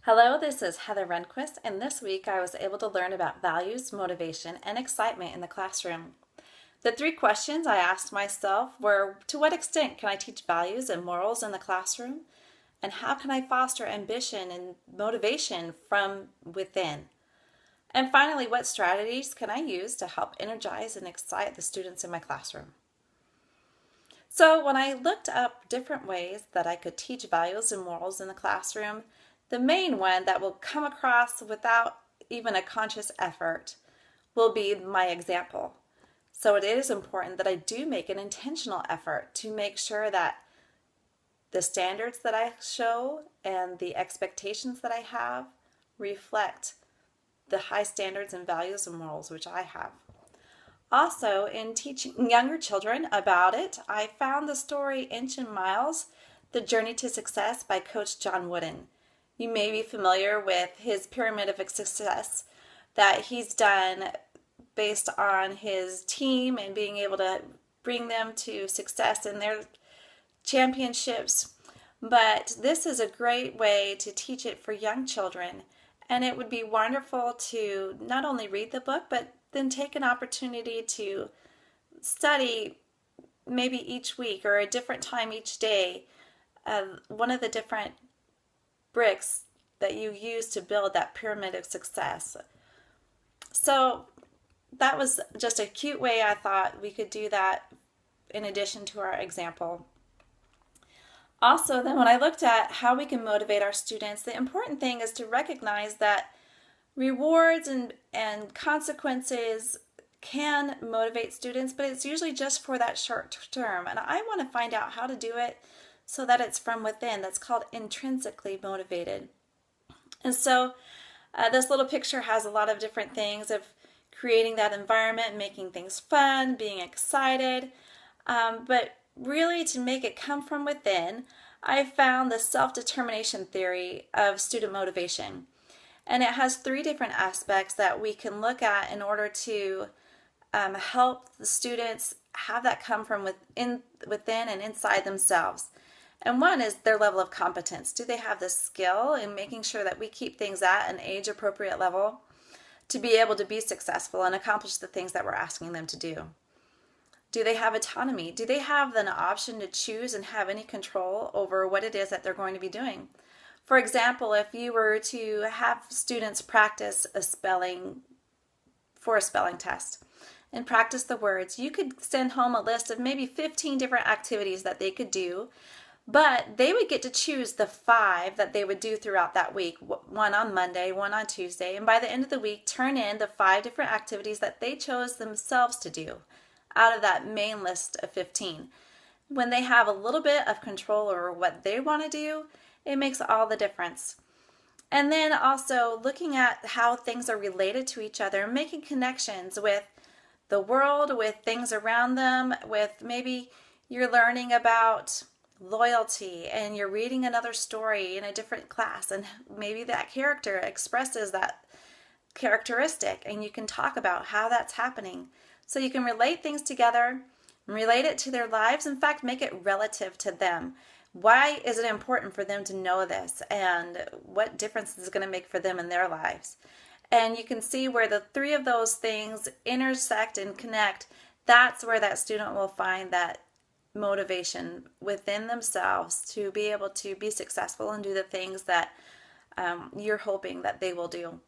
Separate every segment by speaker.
Speaker 1: Hello, this is Heather Renquist, and this week I was able to learn about values, motivation, and excitement in the classroom. The three questions I asked myself were, to what extent can I teach values and morals in the classroom? And how can I foster ambition and motivation from within? And finally, what strategies can I use to help energize and excite the students in my classroom? So when I looked up different ways that I could teach values and morals in the classroom, the main one that will come across without even a conscious effort will be my example. So it is important that I do make an intentional effort to make sure that the standards that I show and the expectations that I have reflect the high standards and values and morals which I have. Also, in teaching younger children about it, I found the story Inch and Miles, The Journey to Success by Coach John Wooden. You may be familiar with his pyramid of success that he's done based on his team and being able to bring them to success in their championships. But this is a great way to teach it for young children. And it would be wonderful to not only read the book, but then take an opportunity to study maybe each week or a different time each day one of the different bricks that you use to build that pyramid of success. So that was just a cute way I thought we could do that in addition to our example. Also, then when I looked at how we can motivate our students, the important thing is to recognize that rewards and consequences can motivate students, but it's usually just for that short term. And I want to find out how to do it so that it's from within. That's called intrinsically motivated. And so this little picture has a lot of different things of creating that environment, making things fun, being excited. But really to make it come from within, I found the self-determination theory of student motivation. And it has three different aspects that we can look at in order to help the students have that come from within and inside themselves. And one is their level of competence. Do they have the skill in making sure that we keep things at an age-appropriate level to be able to be successful and accomplish the things that we're asking them to do? Do they have autonomy? Do they have an option to choose and have any control over what it is that they're going to be doing? For example, if you were to have students practice a spelling test and practice the words, you could send home a list of maybe 15 different activities that they could do, but they would get to choose the 5 that they would do throughout that week, one on Monday, one on Tuesday, and by the end of the week, turn in the 5 different activities that they chose themselves to do out of that main list of 15. When they have a little bit of control over what they want to do, it makes all the difference. And then also looking at how things are related to each other, making connections with the world, with things around them, with maybe you're learning about loyalty and you're reading another story in a different class and maybe that character expresses that characteristic and you can talk about how that's happening. So you can relate things together, relate it to their lives, in fact make it relative to them. Why is it important for them to know this and what difference is it going to make for them in their lives? And you can see where the 3 of those things intersect and connect. That's where that student will find that motivation within themselves to be able to be successful and do the things that you're hoping that they will do.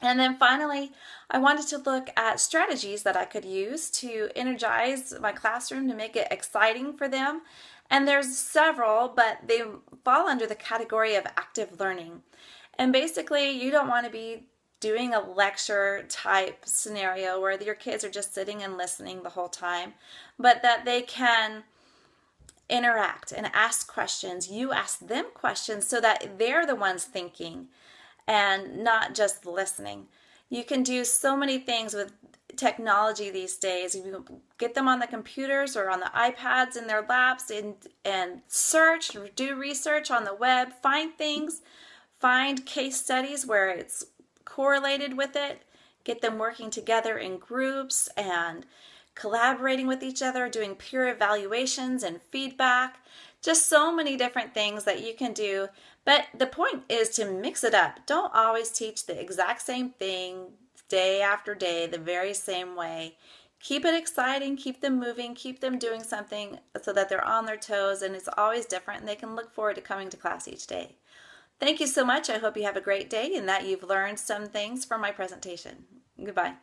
Speaker 1: And then finally, I wanted to look at strategies that I could use to energize my classroom to make it exciting for them. And there's several, but they fall under the category of active learning. And basically, you don't want to be doing a lecture type scenario where your kids are just sitting and listening the whole time, but that they can interact and ask questions. You ask them questions so that they're the ones thinking and not just listening. You can do so many things with technology these days. You get them on the computers or on the iPads in their laps and search, do research on the web, find things, find case studies where it's correlated with it, get them working together in groups and collaborating with each other, doing peer evaluations and feedback. Just so many different things that you can do. But the point is to mix it up. Don't always teach the exact same thing day after day, the very same way. Keep it exciting, keep them moving, keep them doing something so that they're on their toes and it's always different and they can look forward to coming to class each day. Thank you so much. I hope you have a great day and that you've learned some things from my presentation. Goodbye.